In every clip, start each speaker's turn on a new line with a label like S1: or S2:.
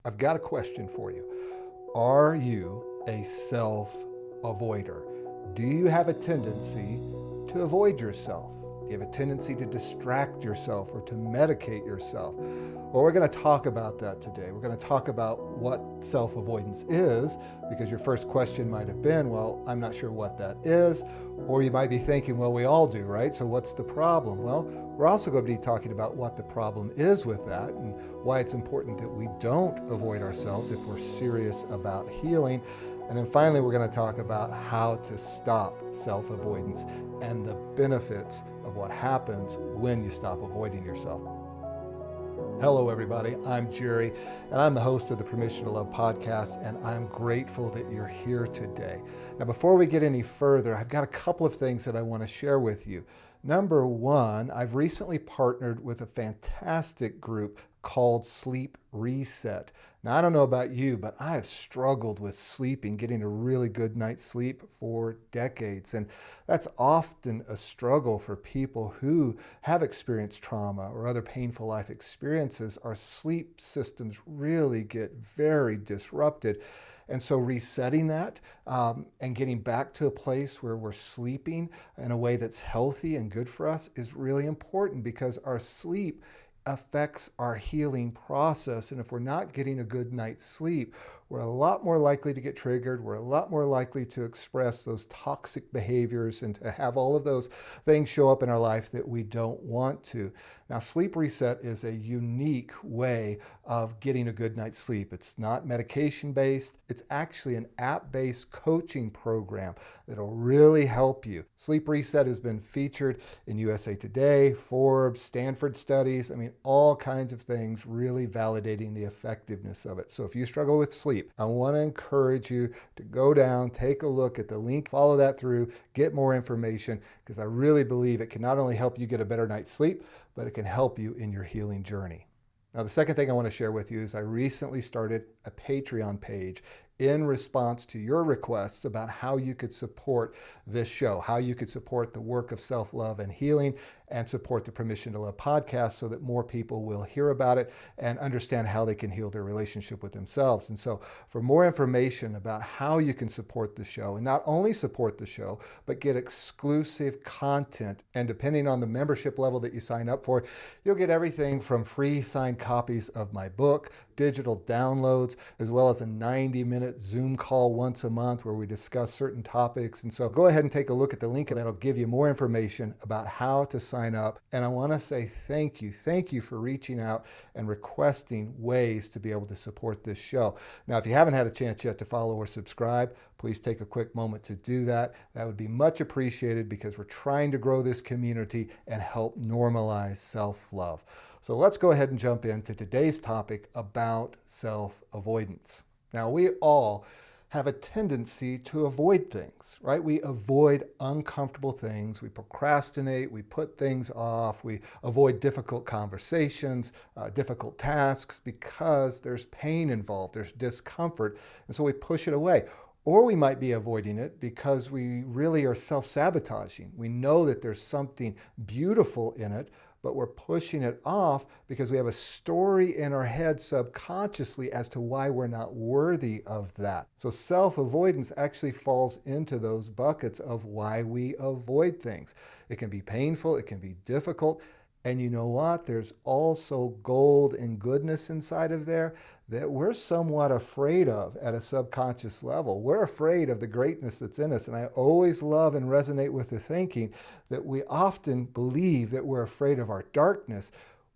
S1: I've got a question for you. Are you a self-avoider? Do you have a tendency to avoid yourself? Do you have a tendency to distract yourself or to medicate yourself? Well, we're going to talk about that today. We're going to talk about what self-avoidance is, because your first question might have been, well, I'm not sure what that is. Or you might be thinking, well, we all do, right? So what's the problem? Well, we're also going to be talking about what the problem is with that and why it's important that we don't avoid ourselves if we're serious about healing. And then finally, we're going to talk about how to stop self-avoidance and the benefits of what happens when you stop avoiding yourself. Hello, everybody. I'm Jerry, and I'm the host of the Permission to Love podcast, and I'm grateful that you're here today. Now, before we get any further, I've got a couple of things that I want to share with you. Number one, I've recently partnered with a fantastic group called Sleep Reset. Now, I don't know about you, but I have struggled with sleeping, getting a really good night's sleep for decades. And that's often a struggle for people who have experienced trauma or other painful life experiences. Our sleep systems really get very disrupted. And so resetting that and getting back to a place where we're sleeping in a way that's healthy and good for us is really important, because our sleep affects our healing process. And if we're not getting a good night's sleep, we're a lot more likely to get triggered. We're a lot more likely to express those toxic behaviors and to have all of those things show up in our life that we don't want to. Now, Sleep Reset is a unique way of getting a good night's sleep. It's not medication-based. It's actually an app-based coaching program that'll really help you. Sleep Reset has been featured in USA Today, Forbes, Stanford studies. I mean, all kinds of things really validating the effectiveness of it. So if you struggle with sleep, I want to encourage you to go down, take a look at the link, follow that through, get more information, because I really believe it can not only help you get a better night's sleep, but it can help you in your healing journey. Now, the second thing I want to share with you is I recently started a Patreon page in response to your requests about how you could support this show, how you could support the work of self-love and healing, and support the Permission to Love podcast so that more people will hear about it and understand how they can heal their relationship with themselves. And so for more information about how you can support the show, and not only support the show, but get exclusive content, and depending on the membership level that you sign up for, you'll get everything from free signed copies of my book, digital downloads, as well as a 90-minute Zoom call once a month where we discuss certain topics. And so go ahead and take a look at the link, and that'll give you more information about how to sign up. And I want to say thank you. Thank you for reaching out and requesting ways to be able to support this show. Now, if you haven't had a chance yet to follow or subscribe, please take a quick moment to do that. That would be much appreciated, because we're trying to grow this community and help normalize self-love. So let's go ahead and jump into today's topic about self-avoidance. Now, we all have a tendency to avoid things, right? We avoid uncomfortable things. We procrastinate. We put things off. We avoid difficult conversations, difficult tasks, because there's pain involved. There's discomfort. And so we push it away. Or we might be avoiding it because we really are self-sabotaging. We know that there's something beautiful in it, but we're pushing it off because we have a story in our head subconsciously as to why we're not worthy of that. So self-avoidance actually falls into those buckets of why we avoid things. It can be painful, it can be difficult, and you know what? There's also gold and goodness inside of there that we're somewhat afraid of at a subconscious level. We're afraid of the greatness that's in us. And I always love and resonate with the thinking that we often believe that we're afraid of our darkness.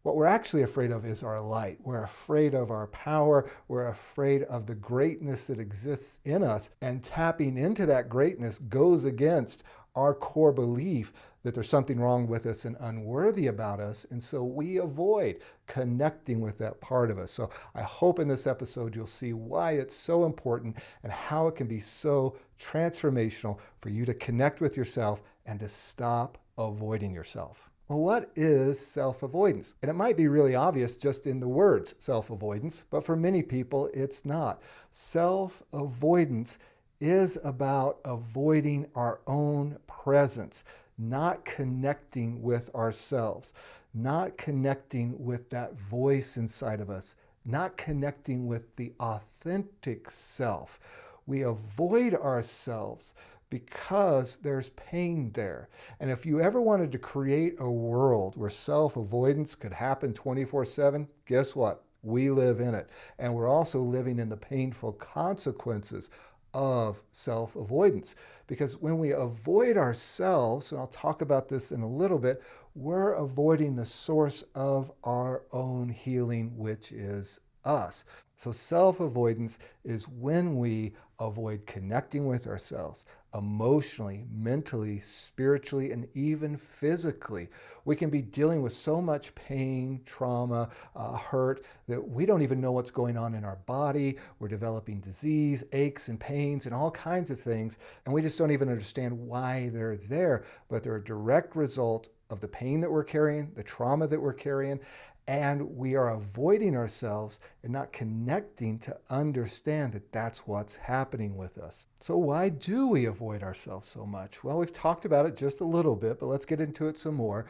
S1: What we're actually afraid of is our light. We're afraid of our power. We're afraid of the greatness that exists in us. And tapping into that greatness goes against our core belief that there's something wrong with us and unworthy about us. And so we avoid connecting with that part of us. So I hope in this episode you'll see why it's so important and how it can be so transformational for you to connect with yourself and to stop avoiding yourself. Well, what is self-avoidance? And it might be really obvious just in the words self-avoidance, but for many people it's not. Self-avoidance is about avoiding our own presence, not connecting with ourselves, not connecting with that voice inside of us not connecting with the authentic self. We avoid ourselves because there's pain there. And if you ever wanted to create a world where self-avoidance could happen 24/7, guess what? We live in it. And we're also living in the painful consequences of self-avoidance. Because when we avoid ourselves, and I'll talk about this in a little bit, we're avoiding the source of our own healing, which is us. So self-avoidance is when we avoid connecting with ourselves emotionally, mentally, spiritually, and even physically. We can be dealing with so much pain, trauma, hurt that we don't even know what's going on in our body. We're developing disease, aches and pains, and all kinds of things, and we just don't even understand why they're there, but they're a direct result of the pain that we're carrying, the trauma that we're carrying, and we are avoiding ourselves and not connecting to understand that that's what's happening with us. So why do we avoid ourselves so much? Well, we've talked about it just a little bit, but let's get into it some more.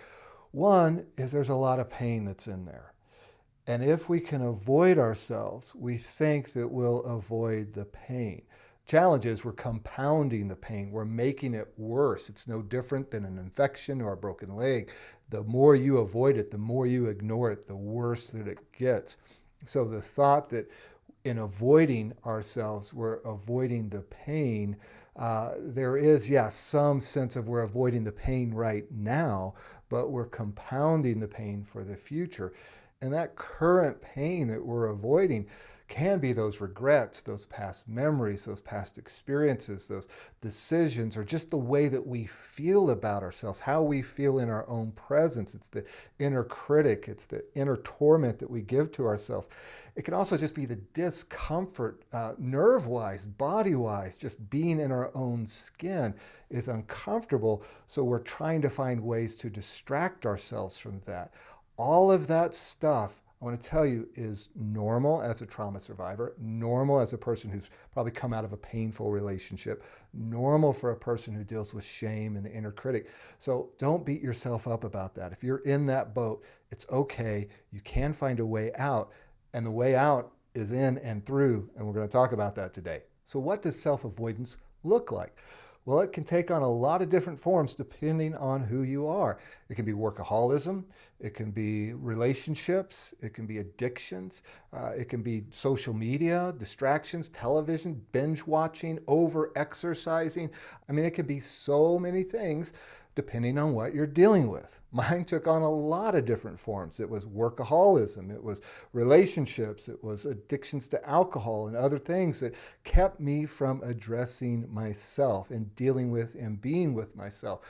S1: One is there's a lot of pain that's in there. And if we can avoid ourselves, we think that we'll avoid the pain. Challenge is we're compounding the pain. We're making it worse. It's no different than an infection or a broken leg. The more you avoid it, the more you ignore it, the worse that it gets. So the thought that in avoiding ourselves, we're avoiding the pain, there is, yes, some sense of we're avoiding the pain right now, but we're compounding the pain for the future. And that current pain that we're avoiding can be those regrets, those past memories, those past experiences, those decisions, or just the way that we feel about ourselves, how we feel in our own presence. It's the inner critic, it's the inner torment that we give to ourselves. It can also just be the discomfort, nerve-wise, body-wise, just being in our own skin is uncomfortable, so we're trying to find ways to distract ourselves from that. All of that stuff, I want to tell you, is normal as a trauma survivor, normal as a person who's probably come out of a painful relationship, normal for a person who deals with shame and the inner critic. So don't beat yourself up about that. If you're in that boat, it's okay. You can find a way out, and the way out is in and through, and we're going to talk about that today. So what does self-avoidance look like? Well, it can take on a lot of different forms depending on who you are. It can be workaholism, it can be relationships, it can be addictions, it can be social media, distractions, television, binge watching, over-exercising. I mean, it can be so many things depending on what you're dealing with. Mine took on a lot of different forms. It was workaholism, it was relationships, it was addictions to alcohol and other things that kept me from addressing myself and dealing with and being with myself.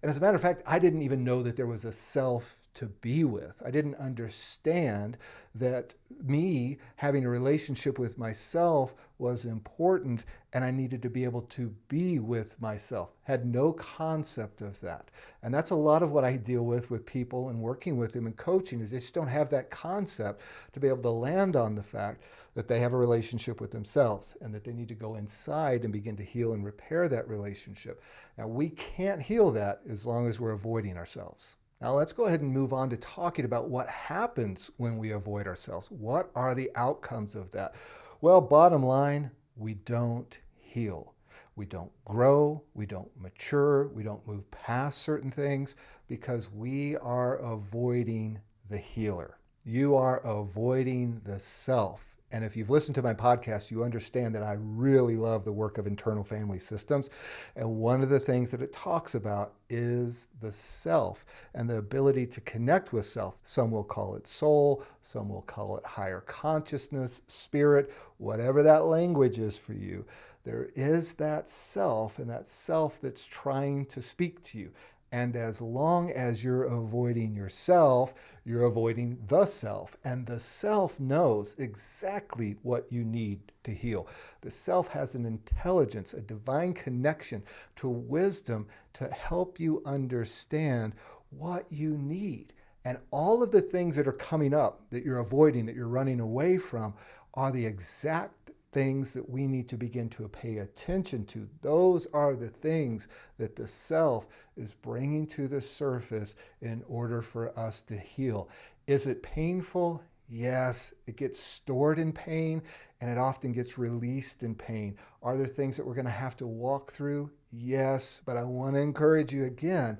S1: And as a matter of fact, I didn't even know that there was a self to be with. I didn't understand that me having a relationship with myself was important and I needed to be able to be with myself. Had no concept of that. And that's a lot of what I deal with people and working with them and coaching is they just don't have that concept to be able to land on the fact that they have a relationship with themselves and that they need to go inside and begin to heal and repair that relationship. Now, we can't heal that as long as we're avoiding ourselves. Now let's go ahead and move on to talking about what happens when we avoid ourselves. What are the outcomes of that? Well, bottom line, we don't heal. We don't grow, we don't mature, we don't move past certain things because we are avoiding the healer. You are avoiding the self. And if you've listened to my podcast, you understand that I really love the work of internal family systems. And one of the things that it talks about is the self and the ability to connect with self. Some will call it soul, some will call it higher consciousness, spirit, whatever that language is for you. There is that self and that self that's trying to speak to you. And as long as you're avoiding yourself, you're avoiding the self. And the self knows exactly what you need to heal. The self has an intelligence, a divine connection to wisdom to help you understand what you need. And all of the things that are coming up that you're avoiding, that you're running away from, are the exact things that we need to begin to pay attention to. Those are the things that the self is bringing to the surface in order for us to heal. Is it painful? Yes, it gets stored in pain and it often gets released in pain. Are there things that we're going to have to walk through? Yes, but I want to encourage you again,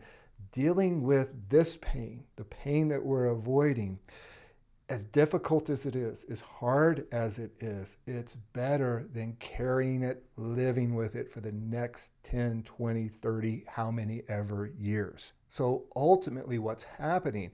S1: dealing with this pain, the pain that we're avoiding, as difficult as it is, as hard as it is, it's better than carrying it, living with it for the next 10, 20, 30, how many ever years. So ultimately, what's happening,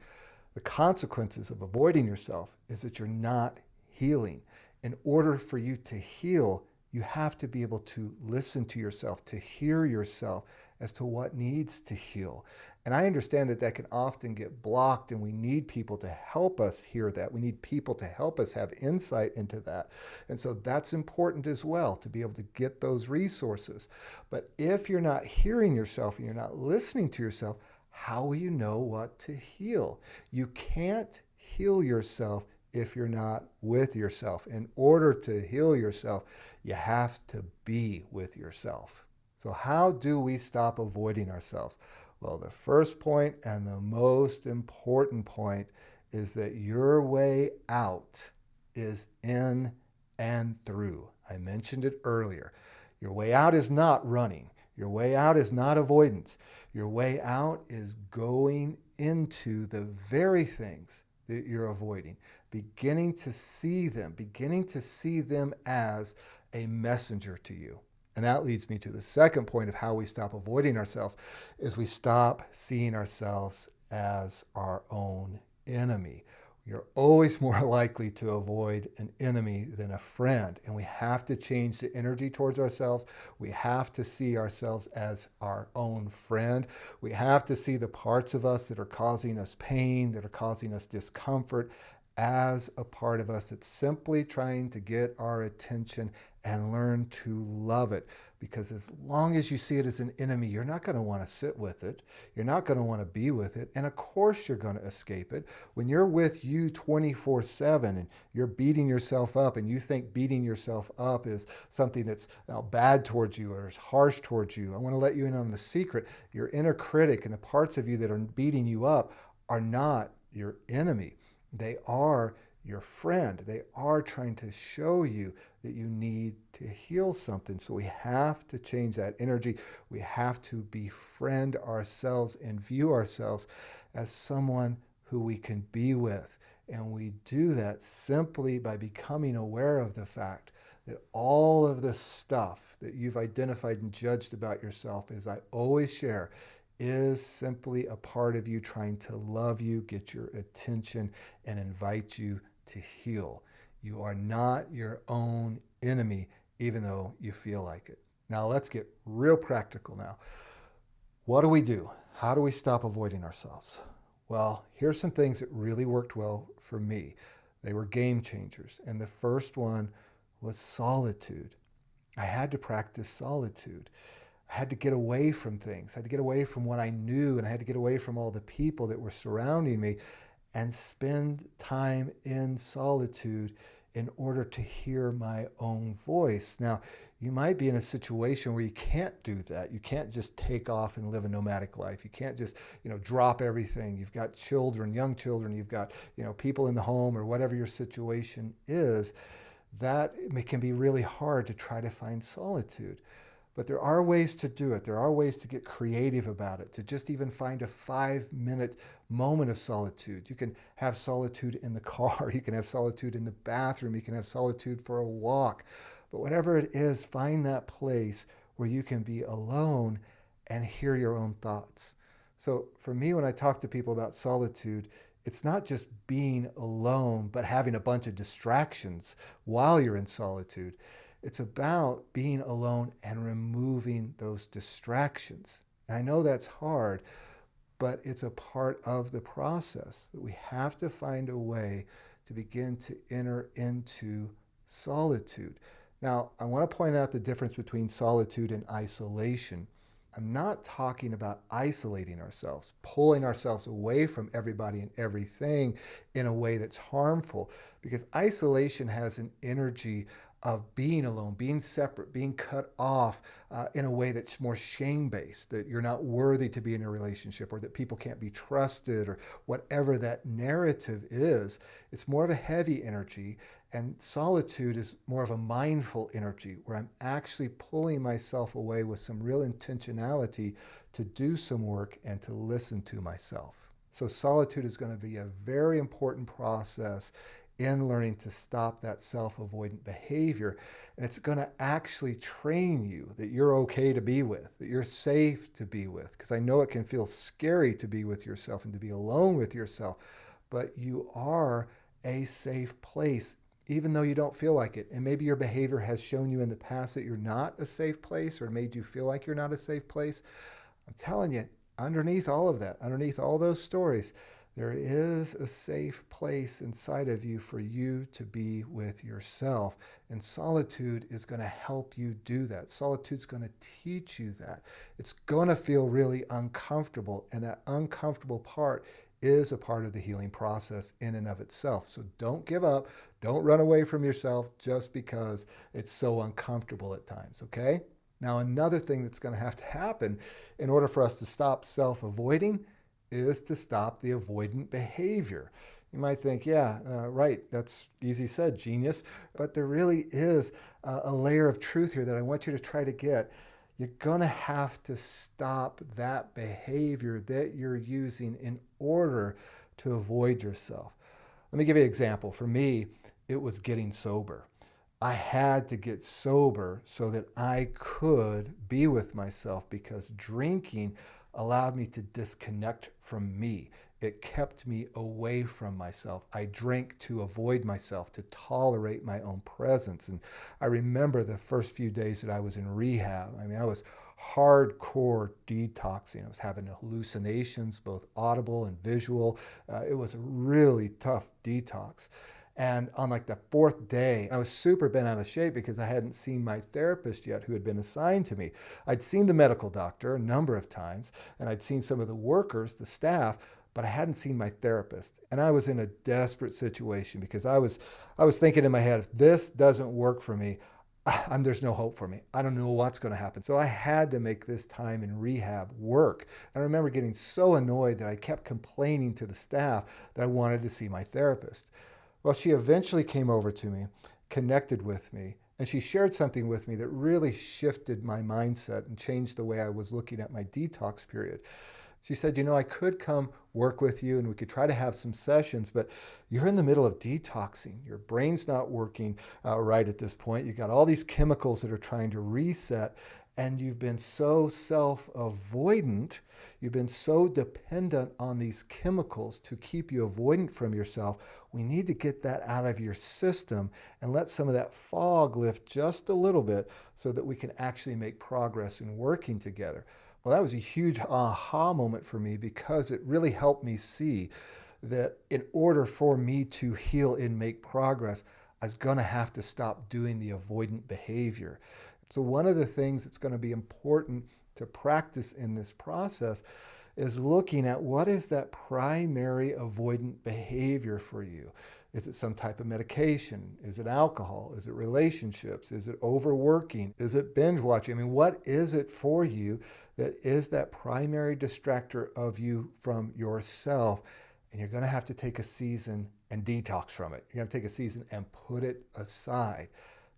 S1: the consequences of avoiding yourself is that you're not healing. In order for you to heal, you have to be able to listen to yourself, to hear yourself as to what needs to heal. And I understand that that can often get blocked, and we need people to help us hear that. We need people to help us have insight into that. And so that's important as well, to be able to get those resources. But if you're not hearing yourself and you're not listening to yourself, how will you know what to heal? You can't heal yourself if you're not with yourself. In order to heal yourself, you have to be with yourself. So how do we stop avoiding ourselves? Well, the first point and the most important point is that your way out is in and through. I mentioned it earlier. Your way out is not running. Your way out is not avoidance. Your way out is going into the very things that you're avoiding, beginning to see them as a messenger to you. And that leads me to the second point of how we stop avoiding ourselves, is we stop seeing ourselves as our own enemy. You're always more likely to avoid an enemy than a friend. And we have to change the energy towards ourselves. We have to see ourselves as our own friend. We have to see the parts of us that are causing us pain, that are causing us discomfort, as a part of us that's simply trying to get our attention, and learn to love it. Because as long as you see it as an enemy, you're not going to want to sit with it. You're not going to want to be with it. And of course, you're going to escape it. When you're with you 24/7 and you're beating yourself up, and you think beating yourself up is something that's bad towards you or is harsh towards you, I want to let you in on the secret. Your inner critic and the parts of you that are beating you up are not your enemy. They are your friend. They are trying to show you that you need to heal something. So we have to change that energy. We have to befriend ourselves and view ourselves as someone who we can be with. And we do that simply by becoming aware of the fact that all of the stuff that you've identified and judged about yourself, as I always share, is simply a part of you trying to love you, get your attention, and invite you to heal. You are not your own enemy, even though you feel like it. Now let's get real practical now. What do we do? How do we stop avoiding ourselves? Well, here's some things that really worked well for me. They were game changers. And the first one was solitude. I had to practice solitude. I had to get away from things. I had to get away from what I knew, and I had to get away from all the people that were surrounding me and spend time in solitude in order to hear my own voice. Now, you might be in a situation where you can't do that. You can't just take off and live a nomadic life. You can't just, drop everything. You've got children, young children, you've got, people in the home, or whatever your situation is. That it can be really hard to try to find solitude. But there are ways to do it. There are ways to get creative about it, to just even find a 5-minute moment of solitude. You can have solitude in the car. You can have solitude in the bathroom. You can have solitude for a walk. But whatever it is, find that place where you can be alone and hear your own thoughts. So for me, when I talk to people about solitude, it's not just being alone, but having a bunch of distractions while you're in solitude. It's about being alone and removing those distractions. And I know that's hard, but it's a part of the process that we have to find a way to begin to enter into solitude. Now, I want to point out the difference between solitude and isolation. I'm not talking about isolating ourselves, pulling ourselves away from everybody and everything in a way that's harmful, because isolation has an energy of being alone, being separate, being cut off in a way that's more shame-based, that you're not worthy to be in a relationship, or that people can't be trusted, or whatever that narrative is. It's more of a heavy energy, and solitude is more of a mindful energy, where I'm actually pulling myself away with some real intentionality to do some work and to listen to myself. So solitude is going to be a very important process in learning to stop that self-avoidant behavior. And it's going to actually train you that you're okay to be with, that you're safe to be with. Because I know it can feel scary to be with yourself and to be alone with yourself, but you are a safe place, even though you don't feel like it. And maybe your behavior has shown you in the past that you're not a safe place, or made you feel like you're not a safe place. I'm telling you, underneath all of that, underneath all those stories, there is a safe place inside of you for you to be with yourself. And solitude is going to help you do that. Solitude is going to teach you that. It's going to feel really uncomfortable. And that uncomfortable part is a part of the healing process in and of itself. So don't give up. Don't run away from yourself just because it's so uncomfortable at times, okay? Now, another thing that's going to have to happen in order for us to stop self-avoiding is to stop the avoidant behavior. You might think, right, that's easy said, genius. But there really is a layer of truth here that I want you to try to get. You're going to have to stop that behavior that you're using in order to avoid yourself. Let me give you an example. For me, it was getting sober. I had to get sober so that I could be with myself, because drinking allowed me to disconnect from me. It kept me away from myself. I drank to avoid myself, to tolerate my own presence. And I remember the first few days that I was in rehab. I was hardcore detoxing. I was having hallucinations, both audible and visual. It was a really tough detox. And on like the fourth day, I was super bent out of shape because I hadn't seen my therapist yet, who had been assigned to me. I'd seen the medical doctor a number of times, and I'd seen some of the workers, the staff, but I hadn't seen my therapist. And I was in a desperate situation because I was thinking in my head, if this doesn't work for me, there's no hope for me. I don't know what's going to happen. So I had to make this time in rehab work. And I remember getting so annoyed that I kept complaining to the staff that I wanted to see my therapist. Well, she eventually came over to me, connected with me, and she shared something with me that really shifted my mindset and changed the way I was looking at my detox period. She said, I could come work with you and we could try to have some sessions, but you're in the middle of detoxing. Your brain's not working right at this point. You've got all these chemicals that are trying to reset, and you've been so self-avoidant, you've been so dependent on these chemicals to keep you avoidant from yourself. We need to get that out of your system and let some of that fog lift just a little bit so that we can actually make progress in working together. Well, that was a huge aha moment for me, because it really helped me see that in order for me to heal and make progress, I was going to have to stop doing the avoidant behavior. So one of the things that's going to be important to practice in this process is looking at what is that primary avoidant behavior for you. Is it some type of medication? Is it alcohol? Is it relationships? Is it overworking? Is it binge watching? What is it for you that is that primary distractor of you from yourself? And you're going to have to take a season and detox from it. You're going to take a season and put it aside.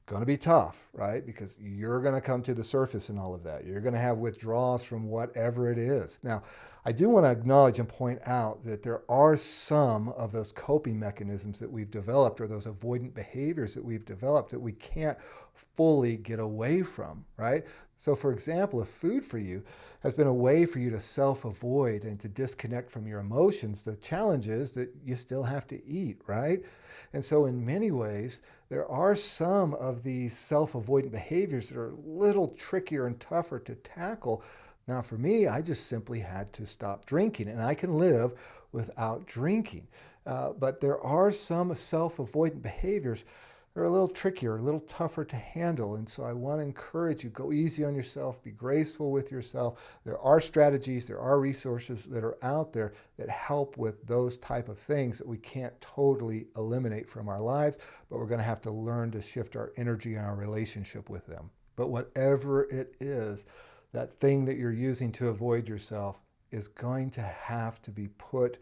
S1: Going to be tough, right? Because you're going to come to the surface in all of that. You're going to have withdrawals from whatever it is. Now, I do want to acknowledge and point out that there are some of those coping mechanisms that we've developed, or those avoidant behaviors that we've developed, that we can't fully get away from, right? So for example, if food for you has been a way for you to self-avoid and to disconnect from your emotions, the challenge is that you still have to eat, right? And so in many ways, there are some of these self-avoidant behaviors that are a little trickier and tougher to tackle. Now, for me, I just simply had to stop drinking, and I can live without drinking. But there are some self-avoidant behaviors they're a little trickier, a little tougher to handle. And so I want to encourage you, go easy on yourself, be graceful with yourself. There are strategies, there are resources that are out there that help with those type of things that we can't totally eliminate from our lives, but we're going to have to learn to shift our energy and our relationship with them. But whatever it is, that thing that you're using to avoid yourself is going to have to be put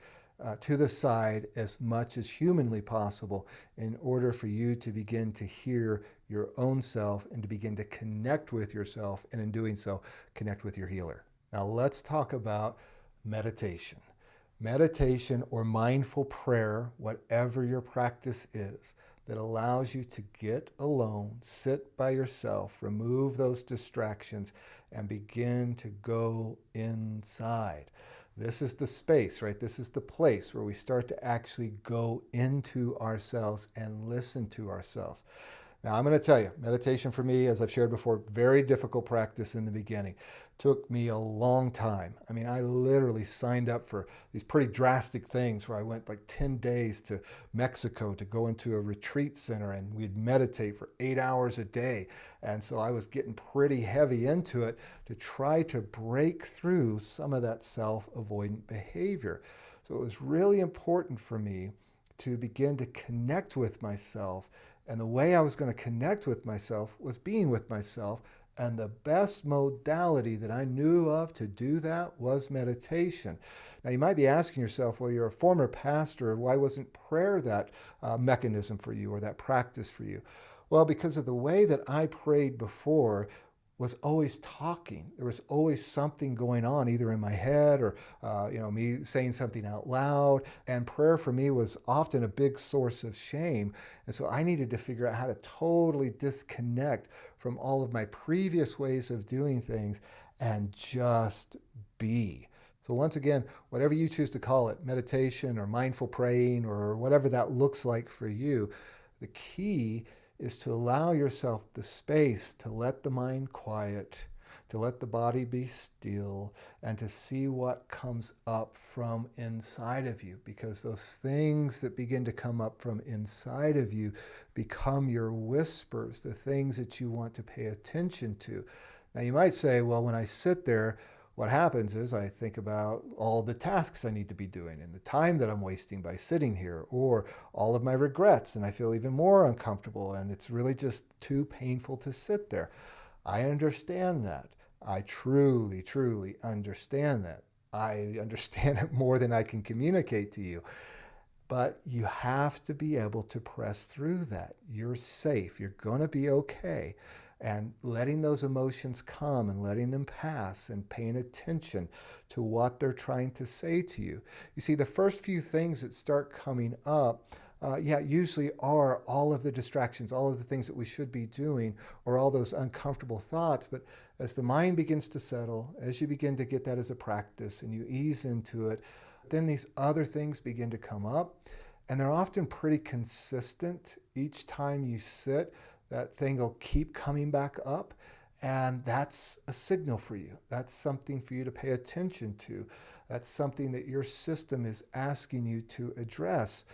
S1: to the side as much as humanly possible in order for you to begin to hear your own self and to begin to connect with yourself, and in doing so, connect with your healer. Now let's talk about meditation. Meditation or mindful prayer, whatever your practice is, that allows you to get alone, sit by yourself, remove those distractions, and begin to go inside. This is the space, right? This is the place where we start to actually go into ourselves and listen to ourselves. Now, I'm going to tell you, meditation for me, as I've shared before, very difficult practice in the beginning. Took me a long time. I mean, I literally signed up for these pretty drastic things where I went like 10 days to Mexico to go into a retreat center, and we'd meditate for 8 hours a day. And so I was getting pretty heavy into it to try to break through some of that self-avoidant behavior. So it was really important for me to begin to connect with myself. And the way I was going to connect with myself was being with myself. And the best modality that I knew of to do that was meditation. Now, you might be asking yourself, well, you're a former pastor. Why wasn't prayer that mechanism for you or that practice for you? Well, because of the way that I prayed before was always talking. There was always something going on, either in my head or me saying something out loud. And prayer for me was often a big source of shame. And so I needed to figure out how to totally disconnect from all of my previous ways of doing things and just be. So once again, whatever you choose to call it, meditation or mindful praying or whatever that looks like for you, the key is to allow yourself the space to let the mind quiet, to let the body be still, and to see what comes up from inside of you. Because those things that begin to come up from inside of you become your whispers, the things that you want to pay attention to. Now you might say, well, when I sit there, what happens is I think about all the tasks I need to be doing and the time that I'm wasting by sitting here, or all of my regrets, and I feel even more uncomfortable, and it's really just too painful to sit there. I understand that. I truly, truly understand that. I understand it more than I can communicate to you. But you have to be able to press through that. You're safe. You're going to be okay. And letting those emotions come and letting them pass and paying attention to what they're trying to say to you. You see, the first few things that start coming up, usually are all of the distractions, all of the things that we should be doing, or all those uncomfortable thoughts. But as the mind begins to settle, as you begin to get that as a practice and you ease into it, then these other things begin to come up. And they're often pretty consistent. Each time you sit, that thing will keep coming back up, and that's a signal for you. That's something for you to pay attention to. That's something that your system is asking you to address.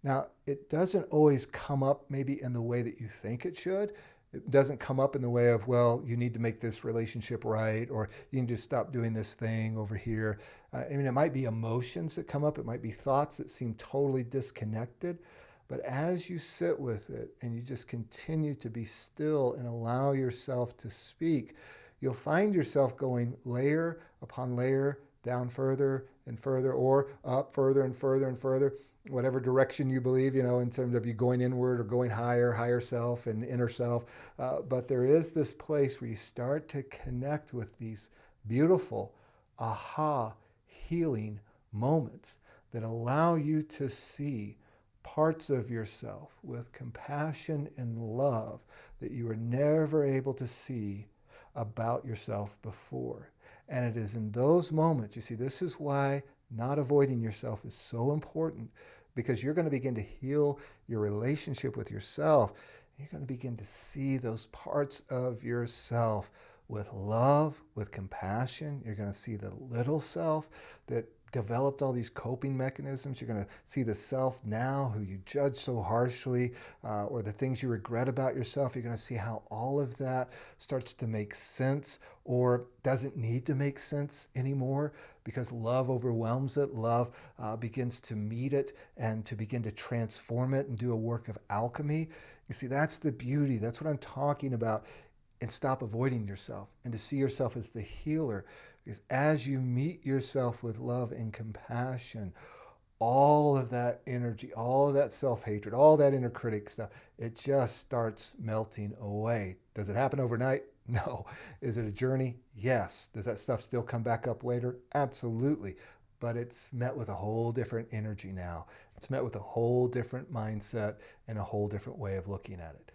S1: Now, it doesn't always come up maybe in the way that you think it should. It doesn't come up in the way of, well, you need to make this relationship right, or you need to stop doing this thing over here. It might be emotions that come up. It might be thoughts that seem totally disconnected. But as you sit with it and you just continue to be still and allow yourself to speak, you'll find yourself going layer upon layer, down further and further, or up further and further and further, whatever direction you believe, in terms of you going inward or going higher self and inner self. But there is this place where you start to connect with these beautiful aha healing moments that allow you to see parts of yourself with compassion and love that you were never able to see about yourself before. And it is in those moments, you see, this is why not avoiding yourself is so important, because you're going to begin to heal your relationship with yourself. You're going to begin to see those parts of yourself with love, with compassion. You're going to see the little self that developed all these coping mechanisms. You're going to see the self now who you judge so harshly, or the things you regret about yourself. You're going to see how all of that starts to make sense or doesn't need to make sense anymore because love overwhelms it. Love begins to meet it and to begin to transform it and do a work of alchemy. You see, that's the beauty. That's what I'm talking about. And stop avoiding yourself and to see yourself as the healer. Because as you meet yourself with love and compassion, all of that energy, all of that self-hatred, all that inner critic stuff, it just starts melting away. Does it happen overnight? No. Is it a journey? Yes. Does that stuff still come back up later? Absolutely. But it's met with a whole different energy now. It's met with a whole different mindset and a whole different way of looking at it.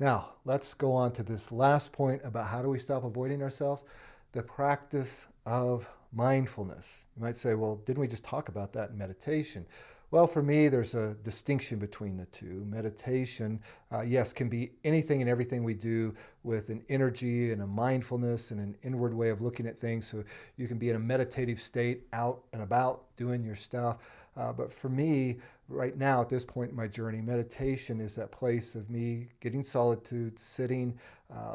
S1: Now, let's go on to this last point about how do we stop avoiding ourselves? The practice of mindfulness. You might say, well, didn't we just talk about that in meditation? Well, for me, there's a distinction between the two. Meditation, yes, can be anything and everything we do with an energy and a mindfulness and an inward way of looking at things. So you can be in a meditative state out and about doing your stuff. But for me, right now, at this point in my journey, meditation is that place of me getting solitude, sitting,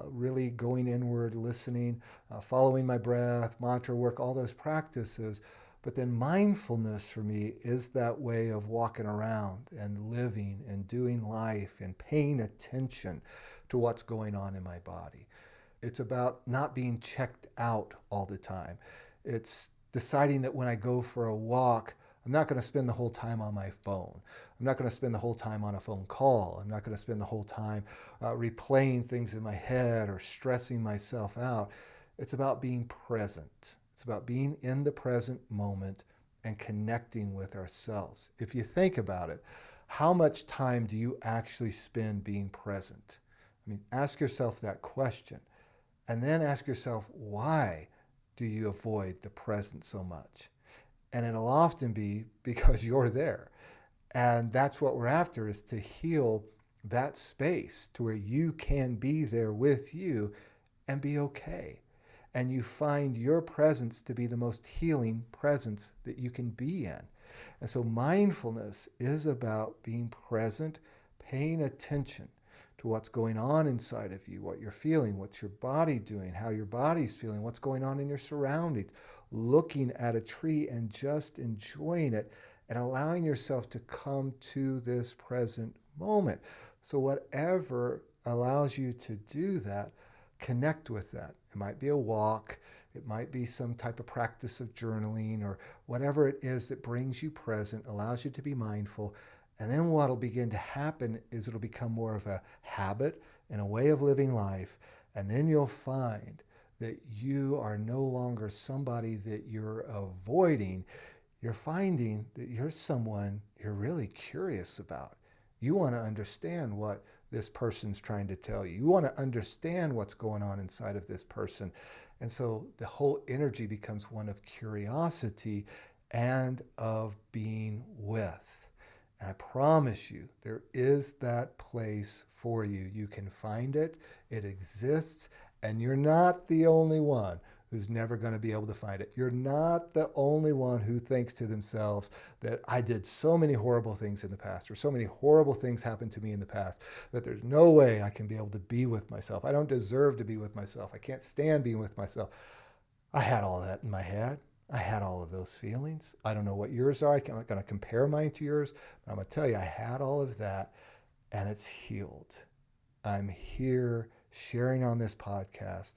S1: really going inward, listening, following my breath, mantra work, all those practices. But then mindfulness for me is that way of walking around and living and doing life and paying attention to what's going on in my body. It's about not being checked out all the time. It's deciding that when I go for a walk, I'm not going to spend the whole time on my phone. I'm not going to spend the whole time on a phone call. I'm not going to spend the whole time replaying things in my head or stressing myself out. It's about being present. It's about being in the present moment and connecting with ourselves. If you think about it, how much time do you actually spend being present? I mean, ask yourself that question. And then ask yourself, why do you avoid the present so much? And it'll often be because you're there. And that's what we're after, is to heal that space to where you can be there with you and be okay. And you find your presence to be the most healing presence that you can be in. And so mindfulness is about being present, paying attention to what's going on inside of you, what you're feeling, what's your body doing, how your body's feeling, what's going on in your surroundings, looking at a tree and just enjoying it and allowing yourself to come to this present moment. So whatever allows you to do that, connect with that. It might be a walk, it might be some type of practice of journaling, or whatever it is that brings you present, allows you to be mindful. And then what will begin to happen is it'll become more of a habit and a way of living life. And then you'll find that you are no longer somebody that you're avoiding. You're finding that you're someone you're really curious about. You want to understand what this person's trying to tell you. You want to understand what's going on inside of this person. And so the whole energy becomes one of curiosity and of being with. And I promise you, there is that place for you. You can find it, it exists, and you're not the only one who's never going to be able to find it. You're not the only one who thinks to themselves that I did so many horrible things in the past, or so many horrible things happened to me in the past, that there's no way I can be able to be with myself. I don't deserve to be with myself. I can't stand being with myself. I had all that in my head. I had all of those feelings. I don't know what yours are. I'm not going to compare mine to yours, but I'm going to tell you, I had all of that, and it's healed. I'm here sharing on this podcast,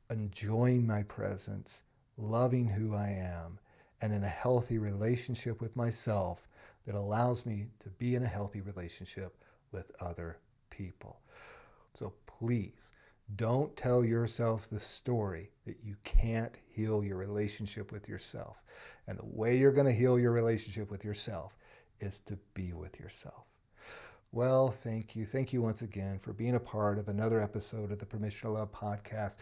S1: enjoying my presence, loving who I am, and in a healthy relationship with myself that allows me to be in a healthy relationship with other people. So please, don't tell yourself the story that you can't heal your relationship with yourself. And the way you're going to heal your relationship with yourself is to be with yourself. Well, thank you. Thank you once again for being a part of another episode of the Permission to Love podcast.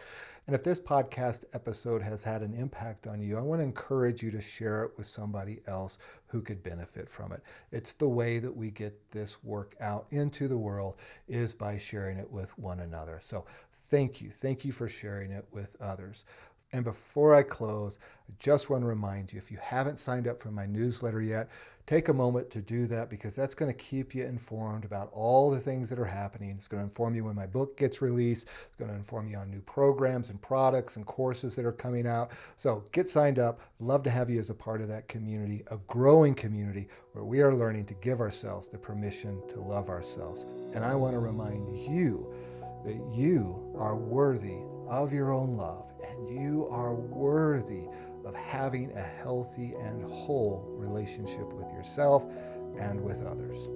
S1: And if this podcast episode has had an impact on you, I want to encourage you to share it with somebody else who could benefit from it. It's the way that we get this work out into the world, is by sharing it with one another. So thank you. Thank you for sharing it with others. And before I close, I just want to remind you, if you haven't signed up for my newsletter yet, take a moment to do that, because that's going to keep you informed about all the things that are happening. It's going to inform you when my book gets released. It's going to inform you on new programs and products and courses that are coming out. So get signed up. Love to have you as a part of that community, a growing community where we are learning to give ourselves the permission to love ourselves. And I want to remind you that you are worthy of your own love, and you are worthy of having a healthy and whole relationship with yourself and with others.